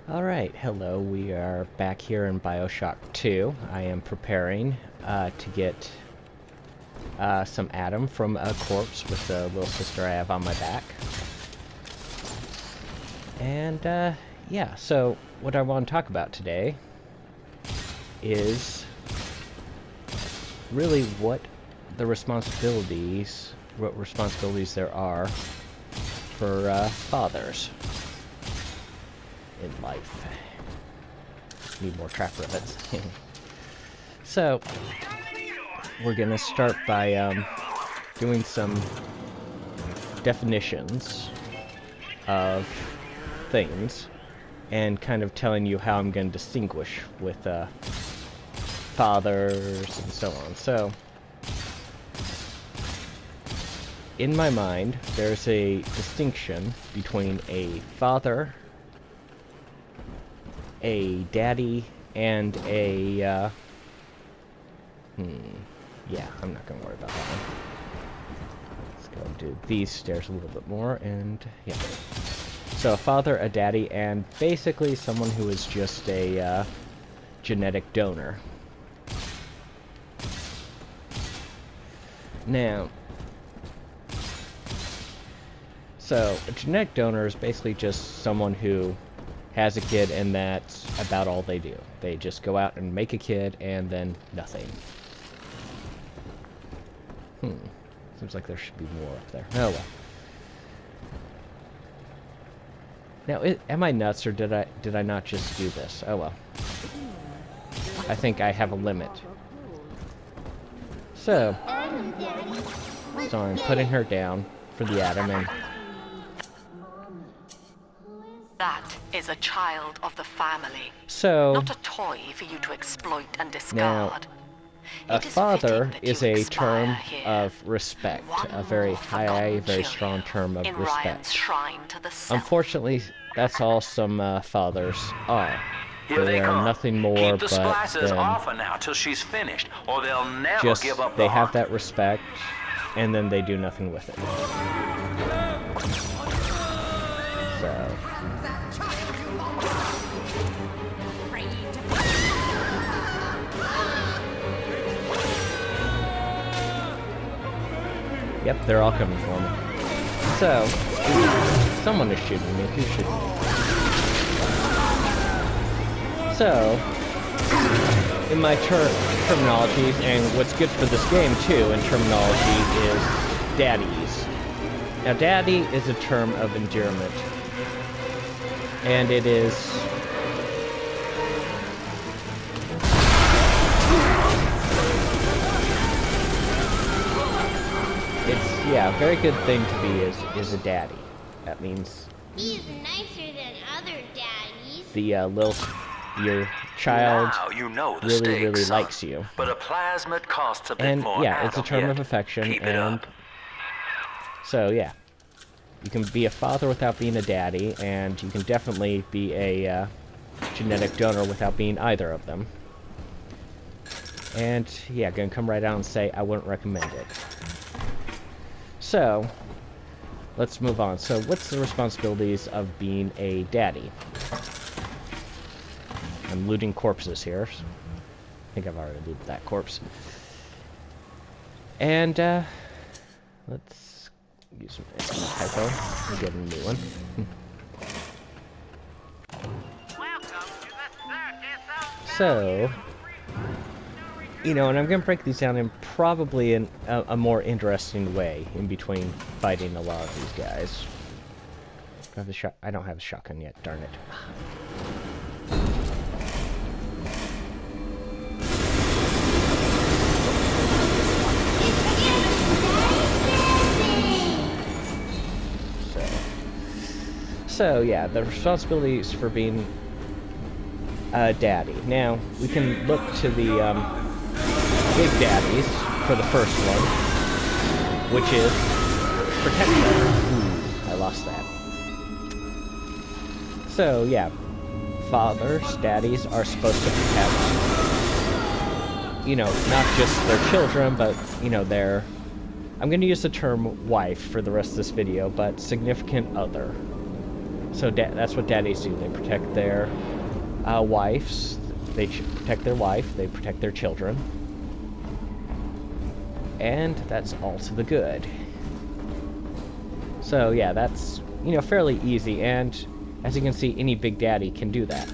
Alright, hello, we are back here in BioShock 2. I am preparing to get some Adam from a corpse with the little sister I have on my back. And, yeah, so what I want to talk about today is really what responsibilities there are for fathers in life. Need more trap rivets. So, we're gonna start by doing some definitions of things and kind of telling you how I'm going to distinguish with fathers and so on. So, in my mind, there's a distinction between a father, a daddy, and a, yeah, I'm not gonna worry about that one. Let's go do these stairs a little bit more, and, yeah. So, a father, a daddy, and basically someone who is just a, genetic donor. Now, so, a genetic donor is basically just someone who has a kid, and that's about all they do. They just go out and make a kid, and then nothing. Seems like there should be more up there. Oh well. Now, am I nuts, or did I not just do this? Oh well. I think I have a limit. So I'm putting her down for the Adam, and that is a child of the family. So, not a toy for you to exploit and discard. Now, a father is a term of respect, a very high, very strong term of respect. Unfortunately, that's all some fathers are. They are nothing more but they have that respect, and then they do nothing with it. So. Yep, they're all coming for me. So, someone is shooting me. Who shooting me? So, in my terminology, and what's good for this game too in terminology is daddies. Now, daddy is a term of endearment, and it is yeah, a very good thing to be is a daddy. That means he's nicer than other daddies. The your child really likes you. But a plasmid costs a bit and more. Yeah, it's a term of affection, and so yeah, you can be a father without being a daddy, and you can definitely be a genetic donor without being either of them. And yeah, gonna come right out and say I wouldn't recommend it. So, let's move on. So, what's the responsibilities of being a daddy? I'm looting corpses here. I think I've already looted that corpse. And, let's use some typo and get a new one. So, you know, and I'm going to break these down in probably a more interesting way in between fighting a lot of these guys. I don't have a shotgun yet, darn it. So yeah, the responsibilities for being a daddy. Now, we can look to the big daddies for the first one, which is protect them. I lost that. So yeah, fathers, daddies are supposed to protect, you know, not just their children, but, you know, their, I'm going to use the term wife for the rest of this video, but significant other. So that's what daddies do. They protect their wives. They protect their wife. They protect their children. And that's all to the good. So yeah, that's, you know, fairly easy. And as you can see, any big daddy can do that.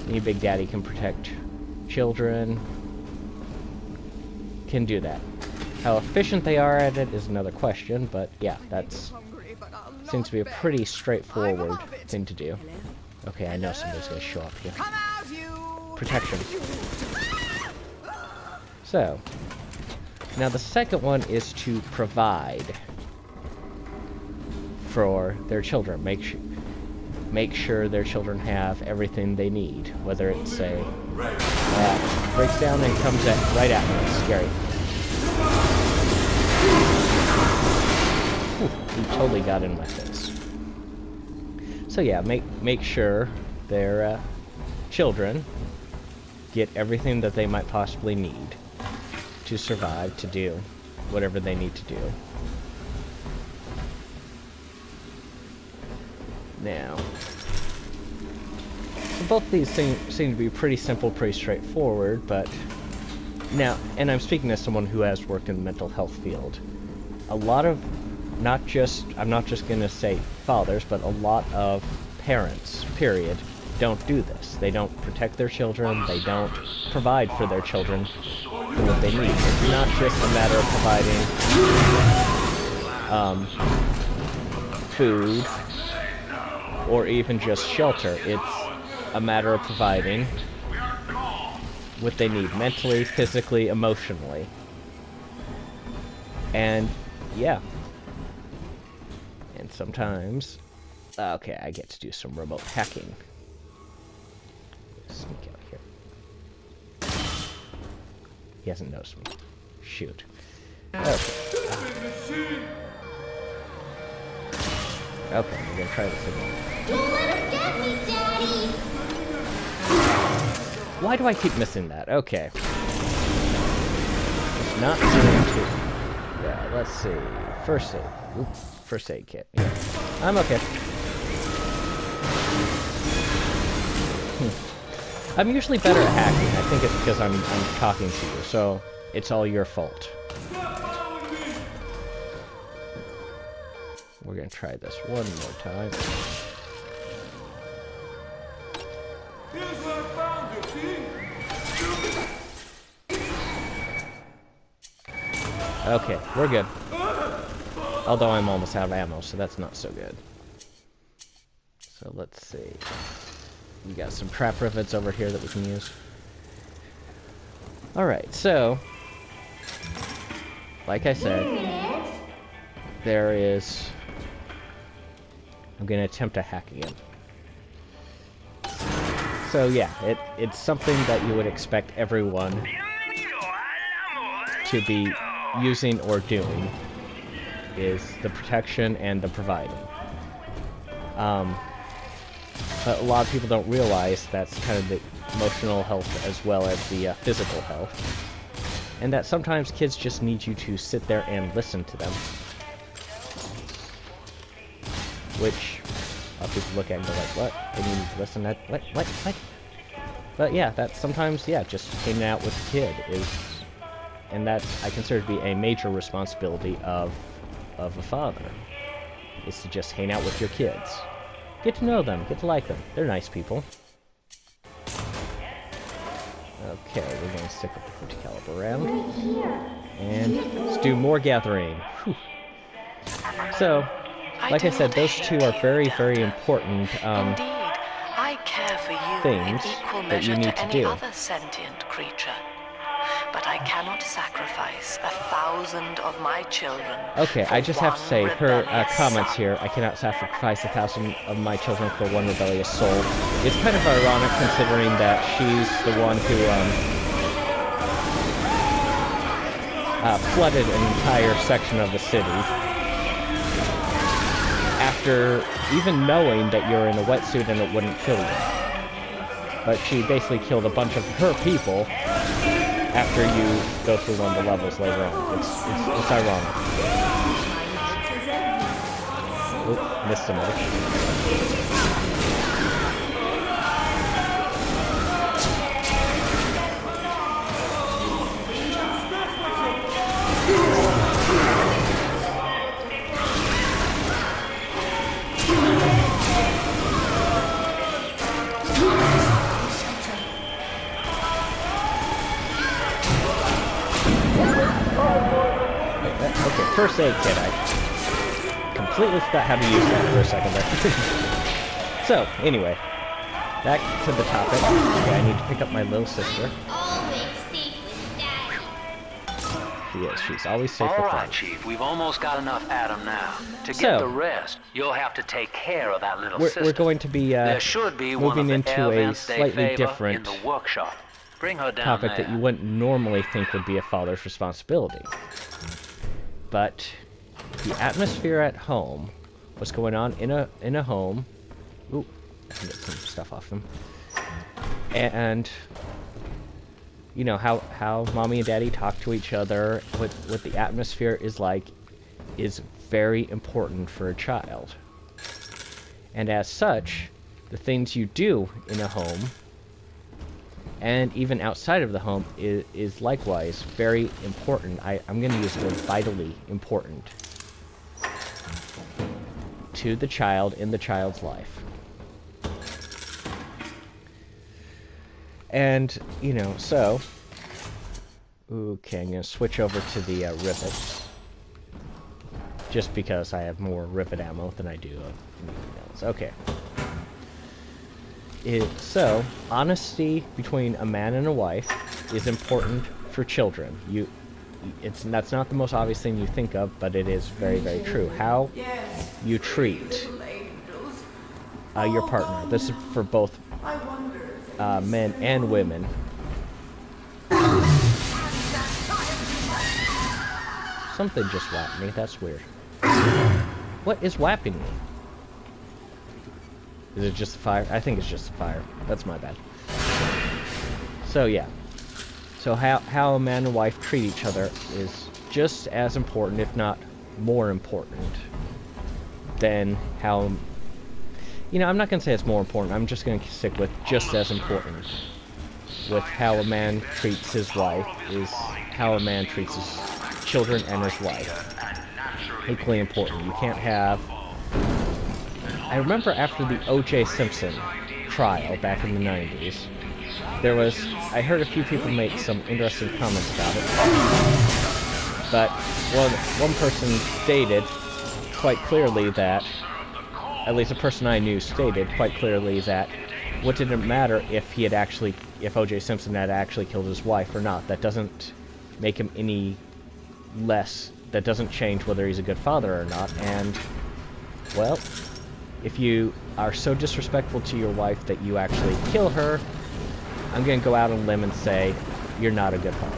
Any big daddy can protect children. Can do that. How efficient they are at it is another question, but yeah, that's seems to be a pretty straightforward thing to do. Okay, I know somebody's gonna show up here. Protection. So, now the second one is to provide for their children. Make sure their children have everything they need, whether it's a breaks down and comes right at me. It's scary. Whew, he totally got in my face. So yeah, make sure their children get everything that they might possibly need to survive, to do whatever they need to do. Now, so both these things seem to be pretty simple, pretty straightforward, but now, and I'm speaking as someone who has worked in the mental health field, a lot of, I'm not just going to say fathers, but a lot of parents, period, don't do this. They don't protect their children, they don't provide for their children for what they need. It's not just a matter of providing food, or even just shelter. It's a matter of providing what they need mentally, physically, emotionally. And yeah. And sometimes, okay, I get to do some remote hacking. Sneak out here. He hasn't noticed me. Shoot. Okay. Okay, we're gonna try this again. Don't let him get me, Daddy! Why do I keep missing that? Okay. It's not going to. Yeah, let's see. First aid. Ooh, first aid kit. Yeah. I'm okay. I'm usually better at hacking. I think it's because I'm talking to you, so it's all your fault. We're gonna try this one more time. Okay, we're good. Although I'm almost out of ammo, so that's not so good. So let's see. We got some trap rivets over here that we can use. Alright, so like I said, there is... I'm gonna attempt to hack again. So yeah, it's something that you would expect everyone to be using or doing, is the protection and the providing. But a lot of people don't realize that's kind of the emotional health as well as the physical health. And that sometimes kids just need you to sit there and listen to them. Which a lot of people look at and go like, what? They need to listen to what? But yeah, that's sometimes, yeah, just hanging out with a kid is... And that I consider to be a major responsibility of a father, is to just hang out with your kids. Get to know them, get to like them. They're nice people. Okay, we're going to stick with the 50 caliber round. And let's do more gathering. Whew. So, like I said, those two are very, very important Indeed, I care for you things in equal that measure you need to to any do. other sentient creature. But I cannot sacrifice 1,000 of my children. Okay, I just have to say, her comments son. here, I cannot sacrifice 1,000 of my children for one rebellious soul. It's kind of ironic considering that she's the one who flooded an entire section of the city. After even knowing that you're in a wetsuit and it wouldn't kill you. But she basically killed a bunch of her people after you go through one of the levels later on. It's ironic. Oh, missed somebody. Okay, first aid kit. I completely forgot how to use that for a second there. So, anyway, back to the topic. Okay, I need to pick up my little sister. Always safe with Daddy. She is. She's always safe All with right, Daddy. Chief. We've almost got enough Adam now. To So- get the rest, you'll have to take care of that little sister. We're going to be there should be one of moving the into a events they slightly favor different in the workshop. Bring her down topic there. that you wouldn't normally think would be a father's responsibility. But the atmosphere at home, what's going on in a home. Ooh, I can get some stuff off him. And you know how mommy and daddy talk to each other, what the atmosphere is like, is very important for a child. And as such, the things you do in a home and even outside of the home is likewise very important. I'm going to use the word vitally important to the child in the child's life. And, you know, so... Okay, I'm going to switch over to the rivets. Just because I have more rivet ammo than I do of anything else. Okay. So, honesty between a man and a wife is important for children. That's not the most obvious thing you think of, but it is very, very true. How you treat your partner. This is for both men and women. Something just whapped me. That's weird. What is whapping me? Is it just the fire? I think it's just the fire. That's my bad. So yeah. So how a man and wife treat each other is just as important, if not more important, than how... You know, I'm not going to say it's more important. I'm just going to stick with just as important. With how a man treats his wife is how a man treats his children and his wife. Equally important. You can't have... I remember after the O.J. Simpson trial back in the 90s, I heard a few people make some interesting comments about it. But one person stated quite clearly that, at least a person I knew stated quite clearly that, what did it matter if O.J. Simpson had actually killed his wife or not? That doesn't make him any less, that doesn't change whether he's a good father or not, and, well... If you are so disrespectful to your wife that you actually kill her, I'm going to go out on a limb and say you're not a good father.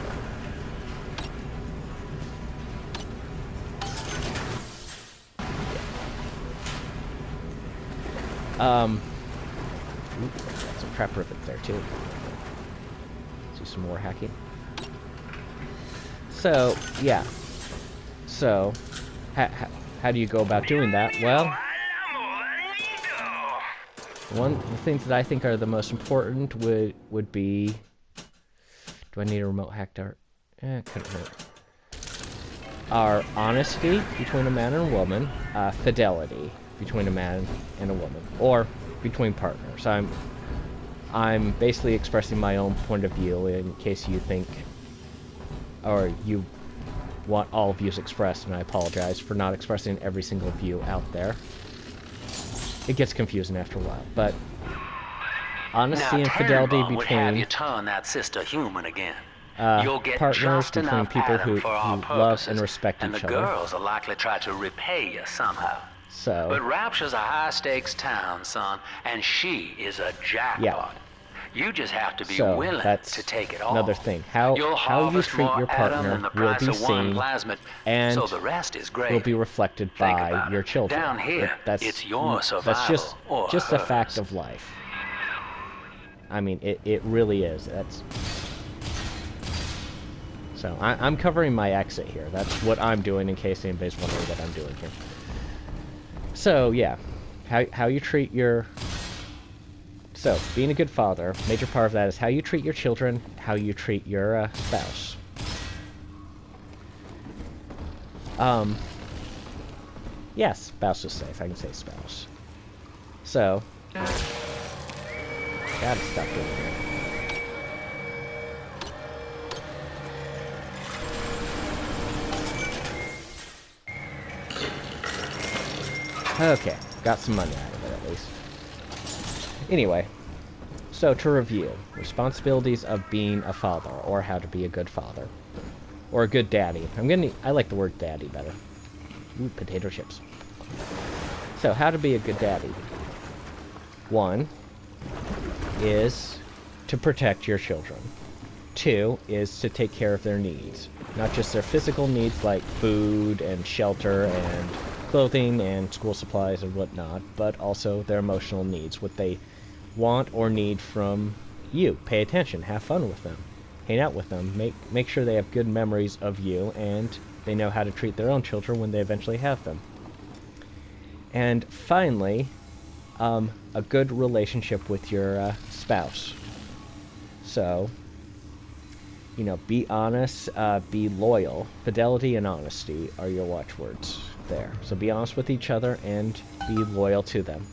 Got some trap rivets there too. Let's do some more hacking. So, yeah. So, how do you go about doing that? Well... One of the things that I think are the most important would be... Do I need a remote hack dart? It couldn't hurt. Our honesty between a man and a woman, fidelity between a man and a woman, or between partners. I'm basically expressing my own point of view in case you think, or you want all views expressed, and I apologize for not expressing every single view out there. It gets confusing after a while, but honesty and fidelity would have you between turn that sister human again. You'll get partners, just between enough people Adam who for our love purposes, and respect and each the other. girls will likely try to repay you somehow. So, But Rapture's a high-stakes town, son, and she is a jackpot. You just have to be so willing that's to take it all. another thing. How You'll you harvest treat more your Adam partner than the will price be of one seen plasmid, and so the rest is great. will be reflected Think by about your it. children. Down here, it's your survival That's or just a hers. fact of life. I mean, it really is. That's... So, I'm covering my exit here. That's what I'm doing in case anybody's wondering what I'm doing here. So, yeah. How you treat your... So, being a good father, major part of that is how you treat your children, how you treat your spouse. Yes, spouse is safe. I can say spouse. So, gotta stop doing that. Okay, got some money out of it at least. Anyway, so to review, responsibilities of being a father, or how to be a good father. Or a good daddy. I like the word daddy better. Ooh, potato chips. So, how to be a good daddy. 1 is to protect your children. 2 is to take care of their needs. Not just their physical needs like food and shelter and clothing and school supplies and whatnot, but also their emotional needs, what they want or need from you. Pay attention, have fun with them, hang out with them, make sure they have good memories of you, and they know how to treat their own children when they eventually have them. And finally, a good relationship with your spouse. So, you know, be honest, be loyal. Fidelity and honesty are your watchwords there. So be honest with each other and be loyal to them.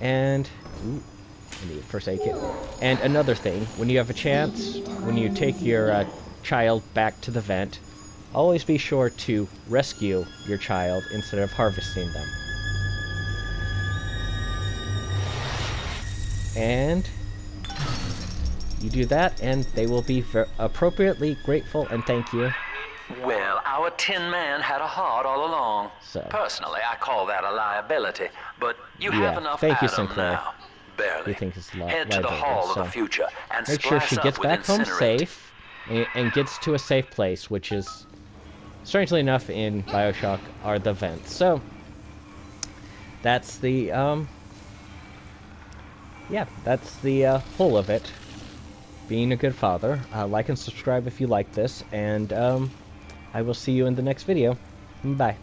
And, ooh, I need a first aid kit. And another thing, when you have a chance, when you take your child back to the vent, always be sure to rescue your child instead of harvesting them. And you do that, and they will be appropriately grateful and thank you. Well, our Tin Man had a heart all along. So. Personally, I call that a liability, but you Yeah, have enough thank you, Adam Sinclair. now. Barely. You think it's Head to the Hall of the Future and make sure splash she up gets with back home Incinerate. safe and gets to a safe place, which is, strangely enough, in BioShock, are the vents. So, that's the, yeah, that's the whole of it. Being a good father. Like and subscribe if you like this, and I will see you in the next video. Bye.